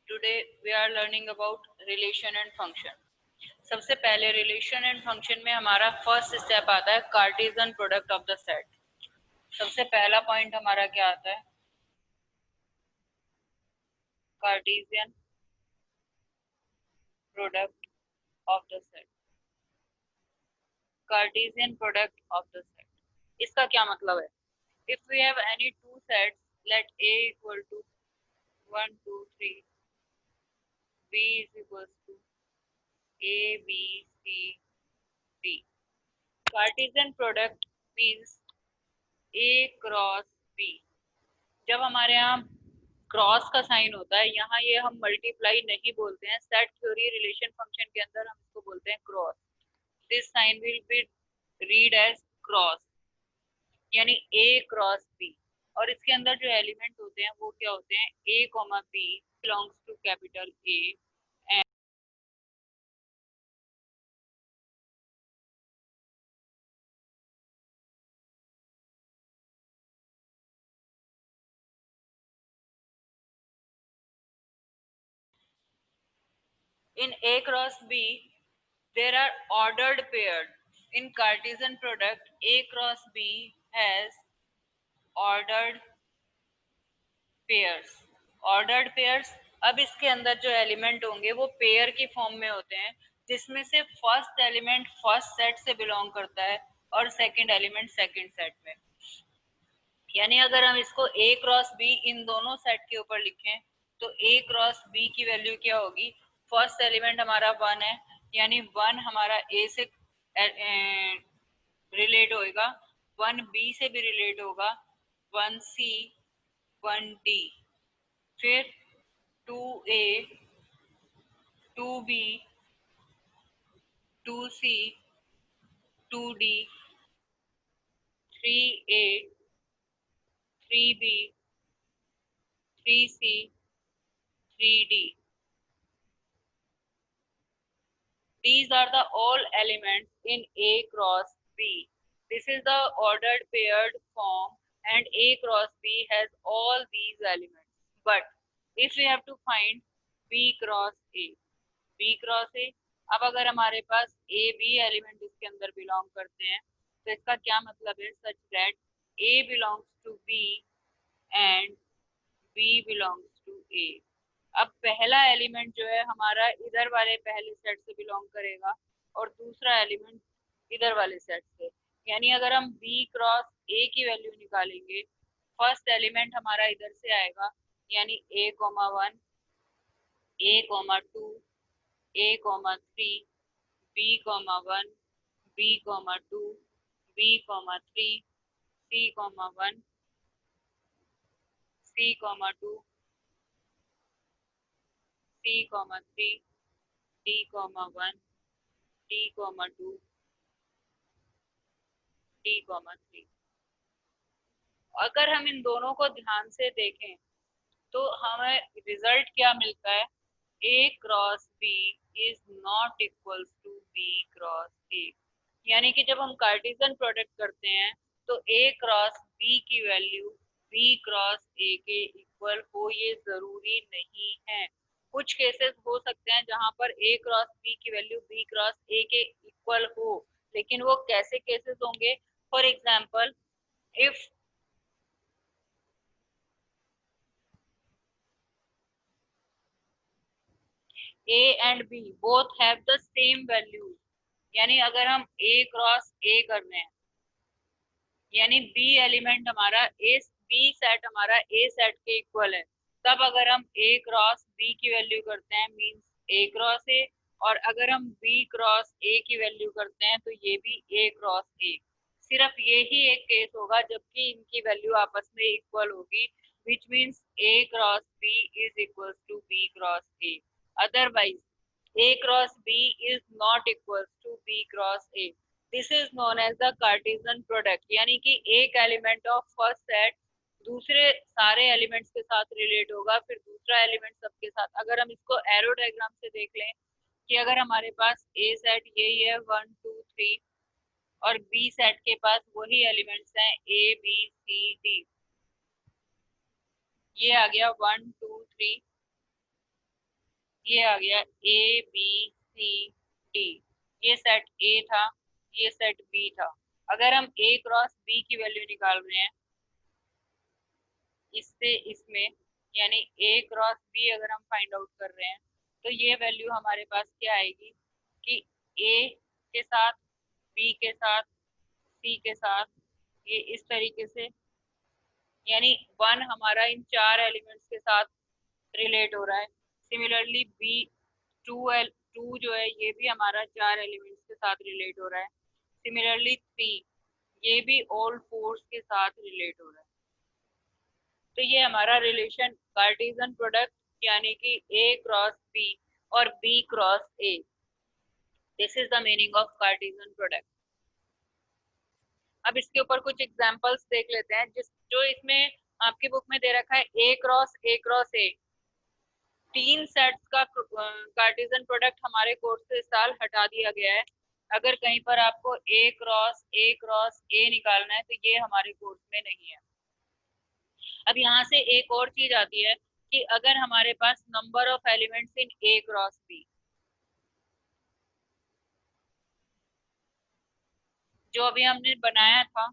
Today we are learning about relation and function. सबसे पहले relation and function में हमारा फर्स्ट स्टेप आता है Cartesian product of the set. सबसे पहला पॉइंट हमारा क्या आता है? Cartesian product of the set. Cartesian product of the set, इसका क्या मतलब है? If we have any two sets, let a equal to 1 2 3, b is equals to a b c d. Cartesian product means a cross b। जब हमारे यहाँ cross का sign होता है, यहाँ ये हम मल्टीप्लाई नहीं बोलते हैं। सेट थ्योरी रिलेशन फंक्शन के अंदर हम इसको बोलते हैं cross. This sign will be read as cross, यानी ए क्रॉस बी। और इसके अंदर जो एलिमेंट होते हैं वो क्या होते हैं? A comma B belongs to capital A and in A cross B, there are ordered pairs. In Cartesian product, A cross B has ordered pairs. Ordered pairs, अब इसके अंदर जो एलिमेंट होंगे वो पेयर की फॉर्म में होते हैं, जिसमें से फर्स्ट एलिमेंट फर्स्ट सेट से बिलोंग करता है और सेकंड एलिमेंट सेकंड सेट में। यानी अगर हम इसको ए क्रॉस बी इन दोनों सेट के ऊपर लिखें तो ए क्रॉस बी की वैल्यू क्या होगी? फर्स्ट एलिमेंट हमारा 1 है, यानी 1 हमारा ए से रिलेट होएगा, 1 बी से भी रिलेट होगा, 1 सी 1 डी, फिर 2 A 2 B 2 C 2 D 3 A 3 B 3 C 3 D. These are the all elements in A cross B. This is the ordered paired form and A cross B has all these elements. But if we have to find B cross A, B cross A, अब अगर हमारे पास A B element इसके अंदर belong करते हैं तो इसका क्या मतलब है? Such that A belongs to B and B belongs to A। अब पहला एलिमेंट जो है हमारा इधर वाले पहले सेट से बिलोंग करेगा और दूसरा एलिमेंट इधर वाले सेट से। यानी अगर हम B क्रॉस A की वैल्यू निकालेंगे, फर्स्ट एलिमेंट हमारा इधर से आएगा, यानी A comma 1 A comma 2 A comma 3 B comma 1 B comma 2 B comma 3 C comma 1 C comma 2 C comma 3 D comma 1 D comma 2 D comma 3। अगर हम इन दोनों को ध्यान से देखें तो हमें रिजल्ट क्या मिलता है? A cross B is not equals to B cross A। यानी कि जब हम कार्टेशियन प्रोडक्ट करते हैं तो A क्रॉस B की वैल्यू B क्रॉस A के इक्वल हो, ये जरूरी नहीं है। कुछ केसेस हो सकते हैं जहां पर A क्रॉस B की वैल्यू B क्रॉस A के इक्वल हो, लेकिन वो कैसे केसेस होंगे? For example, if A and B both have the same values, यानी अगर हम A क्रॉस A कर रहे हैं, यानी B एलिमेंट हमारा B सेट हमारा A सेट के इक्वल है, तब अगर हम A क्रॉस B की वैल्यू करते हैं मींस A क्रॉस A, और अगर हम B क्रॉस A की वैल्यू करते हैं तो ये भी A क्रॉस A। सिर्फ ये ही एक केस होगा जबकि इनकी वैल्यू आपस में इक्वल होगी, which means A cross B is equals to B cross A। Otherwise, A cross B is not equals to B cross A. This is known as the Cartesian product, यानी कि एक element of first set दूसरे सारे elements के साथ relate होगा, फिर दूसरा एलिमेंट सबके साथ। अगर हम इसको एरो डायग्राम से देख लें कि अगर हमारे पास ए सेट यही है 1 2 3 और बी सेट के पास वही एलिमेंट्स हैं ए बी सी डी, ये आ गया 1 2 3 ये आ गया ए बी सी डी, ये सेट ए था, ये सेट बी था। अगर हम ए क्रॉस बी की वैल्यू निकाल रहे हैं इससे इसमें, यानी ए क्रॉस बी अगर हम फाइंड आउट कर रहे हैं तो ये वैल्यू हमारे पास क्या आएगी कि ए के साथ, बी के साथ, सी के साथ, ये इस तरीके से, यानी वन हमारा इन चार एलिमेंट्स के साथ रिलेट हो रहा है। Similarly B two L two जो है ये भी हमारा चार एलिमेंट्स के साथ रिलेट हो रहा है। सिमिलरली थ्री, ये भी ऑल फोर्स के साथ रिलेट हो रहा है। तो ये हमारा रिलेशन कार्टेशियन प्रोडक्ट यानी कि ए क्रॉस बी और B cross A, this is the meaning of Cartesian product. अब इसके ऊपर कुछ एग्जांपल्स देख लेते हैं जिस जो इसमें आपकी बुक में दे रखा है ए क्रॉस ए, तीन सेट्स का कार्टेशियन प्रोडक्ट हमारे कोर्स से इस साल हटा दिया गया है। अगर कहीं पर आपको ए क्रॉस ए निकालना है तो ये हमारे कोर्स में नहीं है। अब यहाँ से एक और चीज आती है कि अगर हमारे पास number of elements in A cross B, जो अभी हमने बनाया था,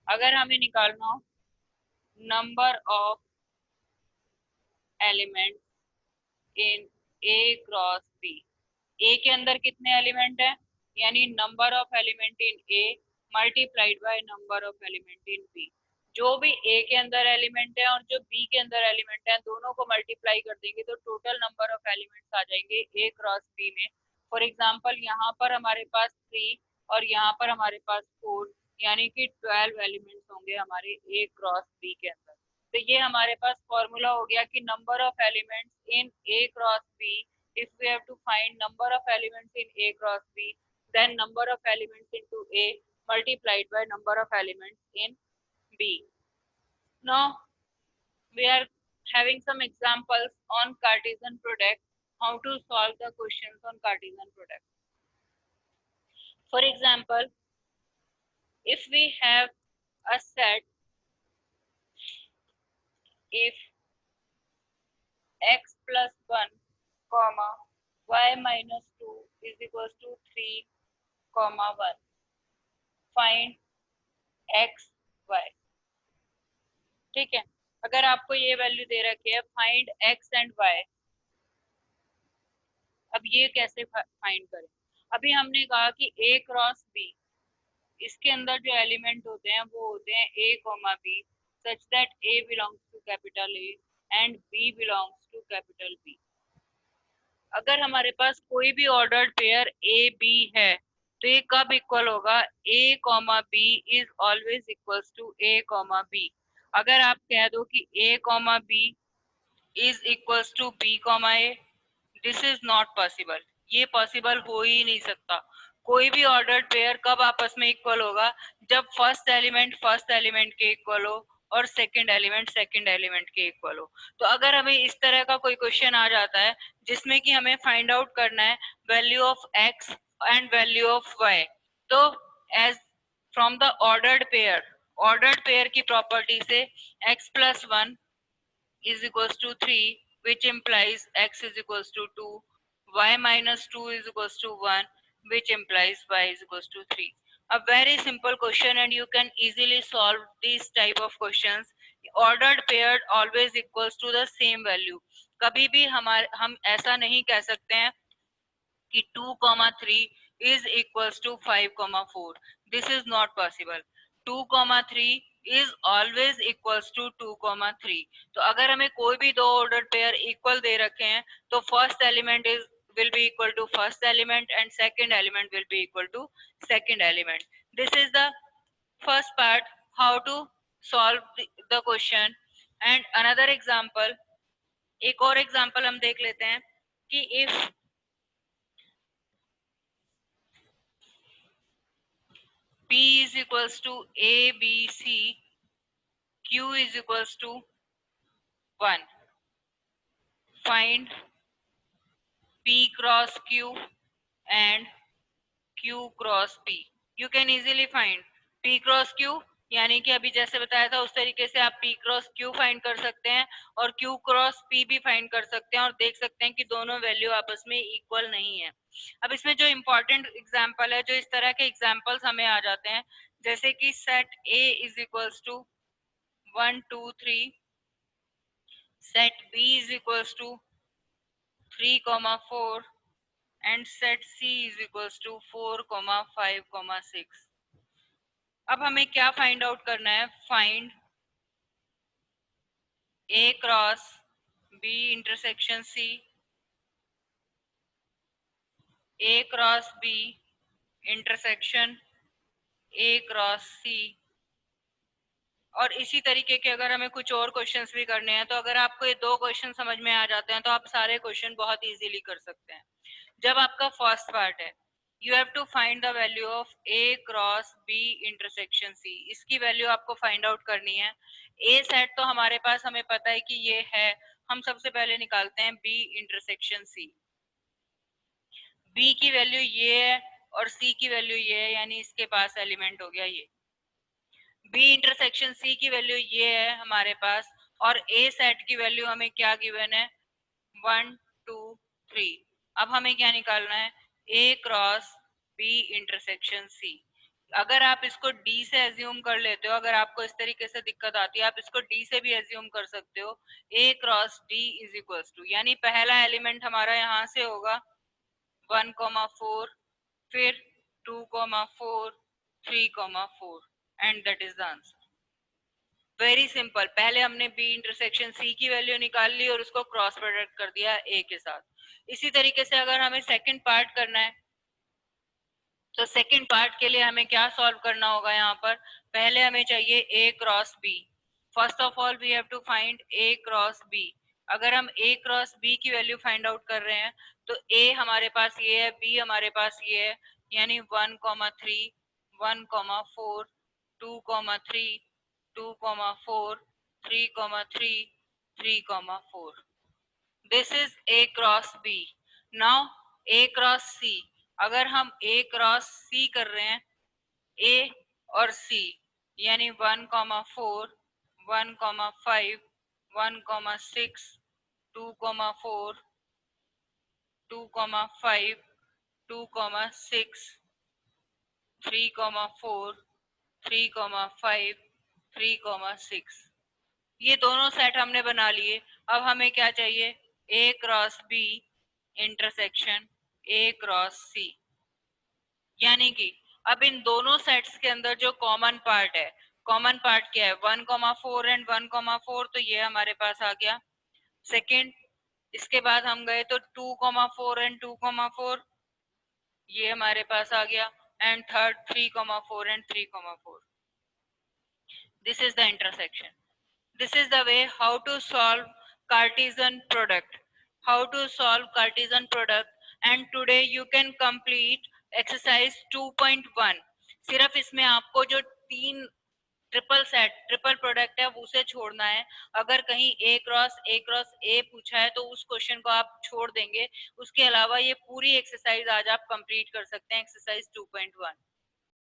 अगर हमें निकालना हो number of element in A cross B, A के अंदर कितने एलिमेंट है, यानी number of element in A multiplied by number of element in B. जो भी ए के अंदर एलिमेंट है और जो बी के अंदर एलिमेंट है दोनों को मल्टीप्लाई कर देंगे तो टोटल नंबर ऑफ एलिमेंट्स आ जाएंगे ए क्रॉस बी में। फॉर एग्जांपल यहाँ पर हमारे पास 3 और यहाँ पर हमारे पास 4, यानी कि 12 एलिमेंट्स होंगे हमारे ए क्रॉस बी के अंदर। तो ये हमारे पास फॉर्मूला हो गया कि number of elements in A cross B, if we have to find number of elements in A cross B, then number of elements into A multiplied by number of elements in B. Now we are having some examples on Cartesian product, how to solve the questions on Cartesian product. For example, if we have a set, if x plus 1 comma y minus 2 is equals to 3 comma 1, find x y। ठीक है, अगर आपको ये value दे रखी है find x and Y, अब ये कैसे फाइंड करें। अभी हमने कहा कि ए क्रॉस बी, इसके अंदर जो एलिमेंट होते हैं वो होते हैं A comma B, such that A belongs to capital A and B belongs to capital B. अगर हमारे पास कोई भी ऑर्डर्ड पेयर ए बी है तो ये कब इक्वल होगा, A comma B is always equals to A comma B. अगर आप कह दो कि A comma B is equals to B comma A, this is not possible, ये पॉसिबल हो ही नहीं सकता। कोई भी ऑर्डर्ड पेयर कब आपस में इक्वल होगा, जब फर्स्ट एलिमेंट के इक्वल हो और सेकंड एलिमेंट के इक्वल हो। तो अगर हमें इस तरह का कोई क्वेश्चन आ जाता है जिसमें कि हमें फाइंड आउट करना है value of X and value of Y, तो as from the ordered pair की प्रॉपर्टी से X plus 1 is equals to 3, which implies x is equals to 2, y minus 2 is equals to 1, which implies y is equals to 3. A very simple question and you can easily solve these type of questions. Ordered paired always equals to the same value. कभी भी हम ऐसा नहीं कह सकते हैं कि 2,3 is equals to 5,4. This is not possible. 2,3 is always equals to 2,3. तो अगर हमें कोई भी दो ऑर्डर पेयर इक्वल दे रखे हैं तो first element is will be equal to first element and second element will be equal to second element. This is the first part, how to solve the question. And another example, एक और example हम देख लेते हैं कि if P is equals to A, B, C, Q is equals to 1. Find P cross Q and Q cross P. You can easily find P cross Q, यानी कि अभी जैसे बताया था उस तरीके से आप P क्रॉस Q फाइंड कर सकते हैं और Q क्रॉस P भी फाइंड कर सकते हैं और देख सकते हैं कि दोनों वैल्यू आपस में इक्वल नहीं है। अब इसमें जो इम्पोर्टेंट एग्जांपल है, जो इस तरह के एग्जांपल्स हमें आ जाते हैं, जैसे कि set A is equals to 1 2 3, set B is equals to 3 4 and set C is equals to 4 5 6। अब हमें क्या फाइंड आउट करना है? Find A cross B intersection C, A cross B intersection A cross C। और इसी तरीके के अगर हमें कुछ और क्वेश्चंस भी करने हैं, तो अगर आपको ये दो क्वेश्चन समझ में आ जाते हैं तो आप सारे क्वेश्चन बहुत इजीली कर सकते हैं। जब आपका फर्स्ट पार्ट है, you have to find the value of A cross B intersection C। इसकी वैल्यू आपको फाइंड आउट करनी है। A सेट तो हमारे पास हमें पता है कि ये है, हम सबसे पहले निकालते हैं B इंटरसेक्शन C। B की वैल्यू ये है और C की वैल्यू ये है, यानी इसके पास एलिमेंट हो गया ये। B इंटरसेक्शन C की वैल्यू ये है हमारे पास, और A सेट की वैल्यू हमें क्या गिवन है? 1 2 3। अब हमें क्या निकालना है? A cross B intersection C। अगर आप इसको D से एज्यूम कर लेते हो, अगर आपको इस तरीके से दिक्कत आती है, आप इसको D से भी एज्यूम कर सकते हो। A cross D is equals to, यानी पहला एलिमेंट हमारा यहाँ से होगा 1 4, फिर 2 4, 3 4, and that is the answer. Very simple. पहले हमने B इंटरसेक्शन C की वैल्यू निकाल ली और उसको क्रॉस प्रोडक्ट कर दिया A के साथ। इसी तरीके से अगर हमें सेकंड पार्ट करना है, तो सेकंड पार्ट के लिए हमें क्या सॉल्व करना होगा? यहाँ पर पहले हमें चाहिए A cross B। First of all we have to find A cross B। अगर हम A क्रॉस B की वैल्यू फाइंड आउट कर रहे हैं, तो A हमारे पास ये है, B हमारे पास ये है, यानी 1 3, 1 4, 2 3, 2 4, 3 3, 3 4। This is A cross B। Now A cross C। अगर हम A क्रॉस C कर रहे हैं, A और C, यानी 1 4, 1 5, 1 6, 2 4, 2 5, 2 6, 3 4, 3 5, 3 6। ये दोनों सेट हमने बना लिए। अब हमें क्या चाहिए? A cross B intersection A cross C। यानी कि अब इन दोनों सेट्स के अंदर जो कॉमन पार्ट है, कॉमन पार्ट क्या है? 1 4 एंड 1 4, तो ये हमारे पास आ गया। सेकंड, इसके बाद हम गए तो 2 4 एंड 2 4, ये हमारे पास आ गया। And third 3 4 and 3 4। This is the intersection. This is the way how to solve Cartesian product. How to solve Cartesian product, and today you can complete exercise 2.1. सिर्फ इसमें आपको जो तीन ट्रिपल प्रोडक्ट है उसे छोड़ना है। अगर कहीं A क्रॉस A पूछा है तो उस क्वेश्चन को आप छोड़ देंगे। उसके अलावा ये पूरी एक्सरसाइज आज आप कंप्लीट कर सकते हैं, एक्सरसाइज 2.1।